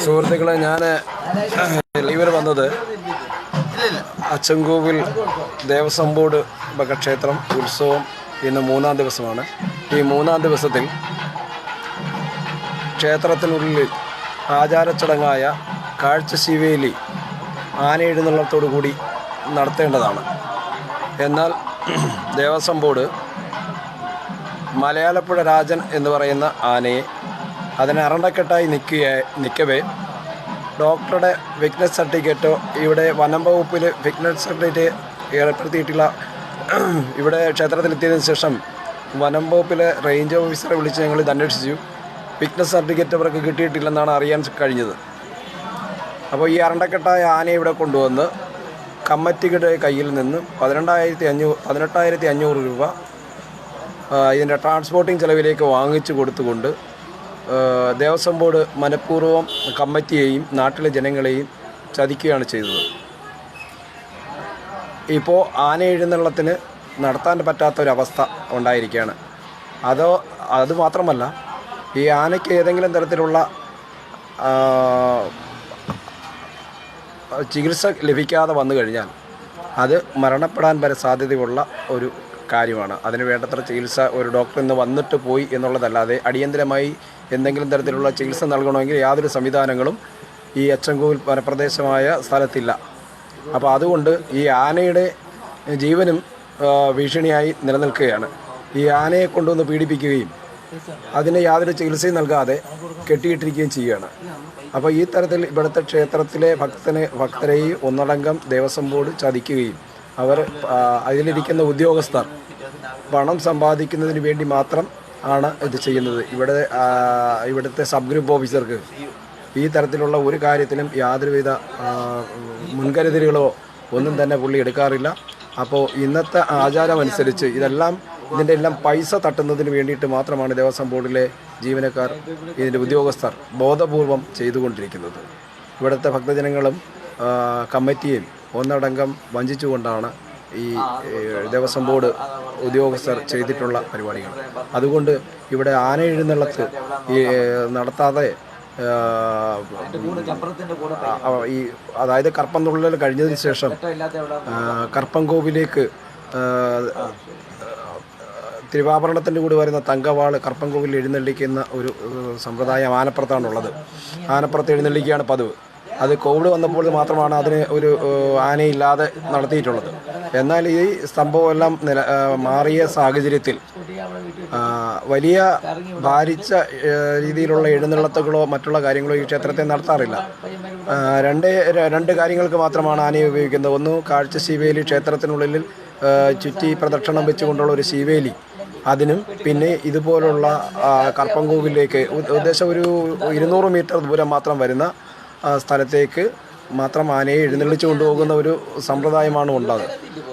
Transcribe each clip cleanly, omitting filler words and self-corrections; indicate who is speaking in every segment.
Speaker 1: സുഹൃത്തുക്കളെ, ഞാൻ ലൈവിൽ വന്നത് അച്ചൻകോവിൽ ദേവസ്വം ബോർഡ് ക്ഷേത്രം ഉത്സവം ഇന്ന് 3-ാം ദിവസമാണ്. ഈ 3-ാം ദിവസത്തിൽ ക്ഷേത്രത്തിനുള്ളിൽ ആചാരച്ചടങ്ങായ കാഴ്ചശീവേലി ആന എഴുന്നള്ളത്തോടുകൂടി നടത്തേണ്ടതാണ്. എന്നാൽ ദേവസ്വം ബോർഡ് മലയാലപ്പുഴ രാജൻ എന്ന് പറയുന്ന ആനയെ അതിന് അരണ്ടക്കെട്ടായി നിൽക്കവേ ഡോക്ടറുടെ ഫിറ്റ്നസ് സർട്ടിഫിക്കറ്റോ ഇവിടെ വനം വകുപ്പിൽ ഫിറ്റ്നസ് സർട്ടിഫിക്കറ്റ് ഏർപ്പെടുത്തിയിട്ടില്ല. ഇവിടെ ക്ഷേത്രത്തിലെത്തിയതിനു ശേഷം വനം വകുപ്പിലെ റേഞ്ച് ഓഫീസറെ വിളിച്ച് ഞങ്ങൾ ഇത് അന്വേഷിച്ചു. ഫിറ്റ്നസ് സർട്ടിഫിക്കറ്റ് അവർക്ക് കിട്ടിയിട്ടില്ലെന്നാണ് അറിയാൻ കഴിഞ്ഞത്. അപ്പോൾ ഈ അരണ്ടക്കെട്ടായ ആനയെ ഇവിടെ കൊണ്ടുവന്ന് കമ്മിറ്റിയുടെ കയ്യിൽ നിന്ന് 18,500 രൂപ ഇതിൻ്റെ ട്രാൻസ്പോർട്ടിംഗ് ചെലവിലേക്ക് വാങ്ങിച്ചു കൊടുത്തുകൊണ്ട് ദേവസ്വം ബോർഡ് മനഃപൂർവ്വം കമ്മിറ്റിയെയും നാട്ടിലെ ജനങ്ങളെയും ചതിക്കുകയാണ് ചെയ്തത്. ഇപ്പോൾ ആന എഴുന്നള്ളത്തിന് നടത്താൻ പറ്റാത്തൊരവസ്ഥ ഉണ്ടായിരിക്കുകയാണ്. അതുമാത്രമല്ല, ഈ ആനയ്ക്ക് ഏതെങ്കിലും തരത്തിലുള്ള ചികിത്സ ലഭിക്കാതെ വന്നു കഴിഞ്ഞാൽ അത് മരണപ്പെടാൻ വരെ സാധ്യതയുള്ള ഒരു കാര്യമാണ്. അതിന് വേണ്ടത്ര ചികിത്സ ഒരു ഡോക്ടർ ഇന്ന് വന്നിട്ട് പോയി എന്നുള്ളതല്ലാതെ അടിയന്തരമായി എന്തെങ്കിലും തരത്തിലുള്ള ചികിത്സ നൽകണമെങ്കിൽ യാതൊരു സംവിധാനങ്ങളും ഈ അച്ചൻകോവിൽ വനപ്രദേശമായ സ്ഥലത്തില്ല. അപ്പോൾ അതുകൊണ്ട് ഈ ആനയുടെ ജീവനും ഭീഷണിയായി നിലനിൽക്കുകയാണ്. ഈ ആനയെ കൊണ്ടുവന്ന് പീഡിപ്പിക്കുകയും അതിന് യാതൊരു ചികിത്സയും നൽകാതെ കെട്ടിയിട്ടിരിക്കുകയും ചെയ്യുകയാണ്. അപ്പോൾ ഈ തരത്തിൽ ഇവിടുത്തെ ക്ഷേത്രത്തിലെ ഭക്തരെയും ഒന്നടങ്കം ദേവസ്വം ബോർഡ് ചതിക്കുകയും അതിലിരിക്കുന്ന ഉദ്യോഗസ്ഥർ പണം സമ്പാദിക്കുന്നതിന് വേണ്ടി മാത്രം ആണ് ഇത് ചെയ്യുന്നത്. ഇവിടുത്തെ സബ് ഗ്രൂപ്പ് ഓഫീസർക്ക് ഈ തരത്തിലുള്ള ഒരു കാര്യത്തിലും യാതൊരുവിധ മുൻകരുതലുകളോ ഒന്നും തന്നെ പുള്ളി എടുക്കാറില്ല. അപ്പോൾ ഇന്നത്തെ ആചാരമനുസരിച്ച് ഇതിൻ്റെ എല്ലാം പൈസ തട്ടുന്നതിന് വേണ്ടിയിട്ട് മാത്രമാണ് ദേവസ്വം ബോർഡിലെ ജീവനക്കാർ, ഇതിൻ്റെ ഉദ്യോഗസ്ഥർ ബോധപൂർവം ചെയ്തുകൊണ്ടിരിക്കുന്നത്. ഇവിടുത്തെ ഭക്തജനങ്ങളും കമ്മിറ്റിയും ഒന്നടങ്കം വഞ്ചിച്ചുകൊണ്ടാണ് ഈ ദേവസ്വം ബോർഡ് ഉദ്യോഗസ്ഥർ ചെയ്തിട്ടുള്ള പരിപാടികൾ. അതുകൊണ്ട് ഇവിടെ ആന എഴുന്നള്ളത്ത് നടത്താതെ അതായത് കർപ്പംതുള്ളൽ കഴിഞ്ഞതിന് ശേഷം കർപ്പംകോവിലേക്ക് തിരുവാഭരണത്തിൻ്റെ കൂടി വരുന്ന തങ്കവാൾ കർപ്പംകോവിൽ എഴുന്നള്ളിക്കുന്ന ഒരു സമ്പ്രദായം ആനപ്പുറത്താണുള്ളത്. ആനപ്പുറത്ത് എഴുന്നള്ളിക്കുകയാണ് പതിവ്. അത് കോവിഡ് വന്നപ്പോൾ മാത്രമാണ് അതിന് ഒരു ആനയില്ലാതെ നടത്തിയിട്ടുള്ളത്. എന്നാൽ ഈ സംഭവമെല്ലാം മാറിയ സാഹചര്യത്തിൽ വലിയ ഭാരിച്ച രീതിയിലുള്ള എഴുന്നള്ളത്തുകളോ മറ്റുള്ള കാര്യങ്ങളോ ഈ ക്ഷേത്രത്തെ നടത്താറില്ല. രണ്ട് കാര്യങ്ങൾക്ക് മാത്രമാണ് ആനയെ ഉപയോഗിക്കുന്നത്. ഒന്ന്, കാഴ്ച ശീവേലി, ക്ഷേത്രത്തിനുള്ളിൽ ചുറ്റി പ്രദക്ഷിണം വെച്ചുകൊണ്ടുള്ള ഒരു ശീവേലി, അതിനും പിന്നെ ഇതുപോലുള്ള കർപ്പംകോവിലേക്ക് ഉദ്ദേശം ഒരു 200 മീറ്റർ ദൂരം മാത്രം വരുന്ന സ്ഥലത്തേക്ക് മാത്രം ആനയെ എഴുന്നള്ളിച്ചു കൊണ്ടുപോകുന്ന ഒരു സമ്പ്രദായമാണ് ഉള്ളത്.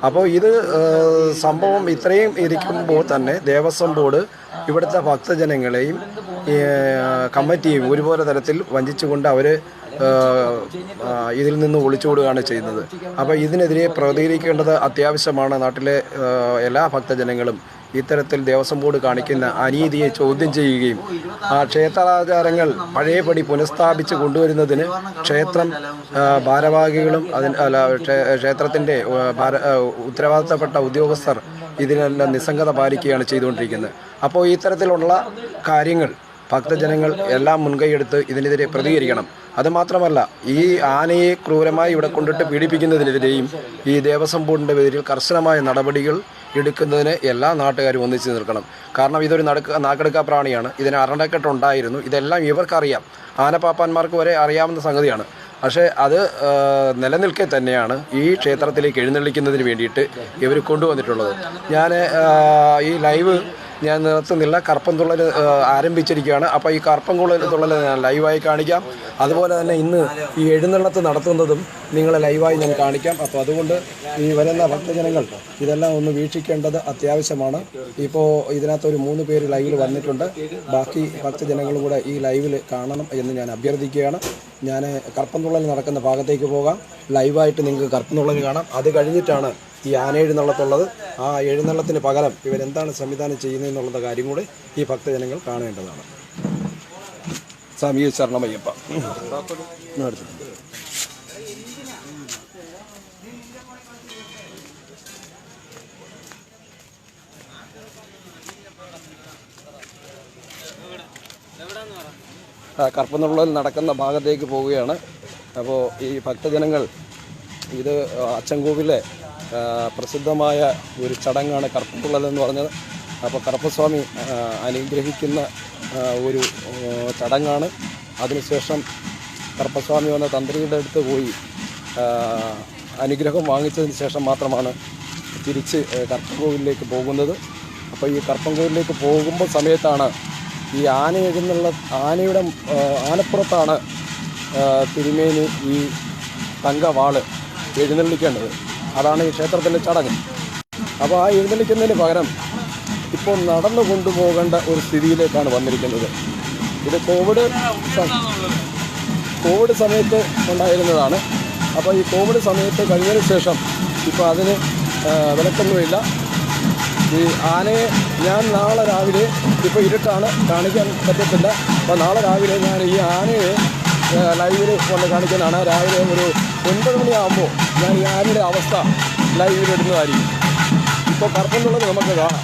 Speaker 1: അപ്പോൾ ഇത് സംഭവം ഇത്രയും ഇരിക്കുമ്പോൾ തന്നെ ദേവസ്വം ബോർഡ് ഇവിടുത്തെ ഭക്തജനങ്ങളെയും കമ്മിറ്റിയും ഒരുപോലെ തരത്തിൽ വഞ്ചിച്ചുകൊണ്ട് അവർ ഇതിൽ നിന്ന് ഒളിച്ചുകൂടുകയാണ് ചെയ്യുന്നത്. അപ്പോൾ ഇതിനെതിരെ പ്രതികരിക്കേണ്ടത് അത്യാവശ്യമാണ്. നാട്ടിലെ എല്ലാ ഭക്തജനങ്ങളും ഇത്തരത്തിൽ ദേവസ്വം ബോർഡ് കാണിക്കുന്ന അനീതിയെ ചോദ്യം ചെയ്യുകയും ക്ഷേത്രാചാരങ്ങൾ പഴയപടി പുനഃസ്ഥാപിച്ച് കൊണ്ടുവരുന്നതിന് ക്ഷേത്രം ഭാരവാഹികളും ക്ഷേത്രത്തിൻ്റെ ഉത്തരവാദിത്തപ്പെട്ട ഉദ്യോഗസ്ഥർ ഇതിനെല്ലാം നിസ്സംഗത പാലിക്കുകയാണ് ചെയ്തുകൊണ്ടിരിക്കുന്നത്. അപ്പോൾ ഇത്തരത്തിലുള്ള കാര്യങ്ങൾ ഭക്തജനങ്ങൾ എല്ലാം മുൻകൈയെടുത്ത് ഇതിനെതിരെ പ്രതികരിക്കണം. അതുമാത്രമല്ല, ഈ ആനയെ ക്രൂരമായി ഇവിടെ കൊണ്ടിട്ട് പീഡിപ്പിക്കുന്നതിനെതിരെയും ഈ ദേവസ്വം ബോർഡിൻ്റെ പേരിൽ കർശനമായ നടപടികൾ എടുക്കുന്നതിന് എല്ലാ നാട്ടുകാരും ഒന്നിച്ച് നിൽക്കണം. കാരണം ഇതൊരു നാക്കെടുക്കാ പ്രാണിയാണ്. ഇതിന് അരണ്ടക്കെട്ടുണ്ടായിരുന്നു. ഇതെല്ലാം ഇവർക്കറിയാം, ആനപ്പാപ്പാന്മാർക്ക് വരെ അറിയാവുന്ന സംഗതിയാണ്. പക്ഷേ അത് നിലനിൽക്കെ തന്നെയാണ് ഈ ക്ഷേത്രത്തിലേക്ക് എഴുന്നള്ളിക്കുന്നതിന് വേണ്ടിയിട്ട് ഇവർ കൊണ്ടുവന്നിട്ടുള്ളത്. ഞാൻ ഈ ലൈവ് ഞാൻ നിർത്തുന്നില്ല. കർപ്പംതുള്ളൽ ആരംഭിച്ചിരിക്കുകയാണ്. അപ്പോൾ ഈ കർപ്പംതുള്ളൽ ഞാൻ ലൈവായി കാണിക്കാം. അതുപോലെ തന്നെ ഇന്ന് ഈ എഴുന്നള്ളത്ത് നടത്തുന്നതും നിങ്ങളെ ലൈവായി ഞാൻ കാണിക്കാം. അപ്പോൾ അതുകൊണ്ട് ഈ വരുന്ന ഭക്തജനങ്ങൾ ഇതെല്ലാം ഒന്ന് വീക്ഷിക്കേണ്ടത് അത്യാവശ്യമാണ്. ഇപ്പോൾ ഇതിനകത്തൊരു 3 പേര് ലൈവിൽ വന്നിട്ടുണ്ട്. ബാക്കി ഭക്തജനങ്ങളും കൂടെ ഈ ലൈവിൽ കാണണം എന്ന് ഞാൻ അഭ്യർത്ഥിക്കുകയാണ്. ഞാൻ കർപ്പംതുള്ളൽ നടക്കുന്ന ഭാഗത്തേക്ക് പോകാം. ലൈവായിട്ട് നിങ്ങൾക്ക് കർപ്പംതുള്ളൽ കാണാം. അത് കഴിഞ്ഞിട്ടാണ് ഈ ആന എഴുന്നള്ളത്തുള്ളത്. ആ എഴുന്നള്ളത്തിന് പകരം ഇവരെന്താണ് സംവിധാനം ചെയ്യുന്നതെന്നുള്ള കാര്യം കൂടെ ഈ ഭക്തജനങ്ങൾ കാണേണ്ടതാണ്. സ്വാമിയെ ശരണമയ്യപ്പ. കർപ്പന്നുള്ളൽ നടക്കുന്ന ഭാഗത്തേക്ക് പോവുകയാണ്. അപ്പോൾ ഈ ഭക്തജനങ്ങൾ ഇത് അച്ചൻകോവിലെ പ്രസിദ്ധമായ ഒരു ചടങ്ങാണ് കർപ്പന്നുള്ളൽ എന്ന് പറഞ്ഞത്. അപ്പോൾ കറുപ്പസ്വാമി അനുഗ്രഹിക്കുന്ന ഒരു ചടങ്ങാണ്. അതിനുശേഷം കറുപ്പസ്വാമി വന്ന തന്ത്രിയുടെ അടുത്ത് പോയി അനുഗ്രഹം വാങ്ങിച്ചതിന് ശേഷം മാത്രമാണ് തിരിച്ച് കർപ്പൻകോവിലേക്ക് പോകുന്നത്. അപ്പോൾ ഈ കർപ്പൻകോവിലേക്ക് പോകുമ്പോൾ സമയത്താണ് ഈ ആനയുടെ ആനപ്പുറത്താണ് തിരുമേനി ഈ തങ്കവാള് എഴുന്നള്ളിക്കേണ്ടത്. അതാണ് ഈ ക്ഷേത്രത്തിൻ്റെ ചടങ്ങ്. അപ്പോൾ ആ എഴുന്നള്ളിക്കുന്നതിന് പകരം ഇപ്പോൾ നടന്നു കൊണ്ടുപോകേണ്ട ഒരു സ്ഥിതിയിലേക്കാണ് വന്നിരിക്കുന്നത്. ഇത് കോവിഡ് സമയത്ത് ഉണ്ടായിരുന്നതാണ്. അപ്പോൾ ഈ കോവിഡ് സമയത്ത് കഴിഞ്ഞതിന് ശേഷം ഇപ്പോൾ അതിന് വിലക്കൊന്നുമില്ല. ഈ ആനയെ ഞാൻ നാളെ രാവിലെ, ഇപ്പോൾ ഇരുട്ടാണ് കാണിക്കാൻ പറ്റത്തില്ല, അപ്പോൾ നാളെ രാവിലെ ഞാൻ ഈ ആനയെ ലൈവിൽ കൊണ്ട് കാണിക്കുന്നതാണ്. രാവിലെ ഒരു 9 മണിയാകുമ്പോൾ ഞാൻ ഈ ആനയുടെ അവസ്ഥ ലൈവിലിടുന്നതായിരിക്കും. ഇപ്പോൾ കറുപ്പന്നുള്ളത് നമുക്ക് കാണാം.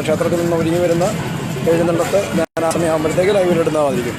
Speaker 1: ക്ഷേത്രത്തിൽ നിന്ന് ഒരുങ്ങി വരുന്ന എഴുന്നള്ളത്ത് ഞാൻ ആ സമയമാകുമ്പോഴത്തേക്ക് ലൈവിലിടുന്നതായിരിക്കും.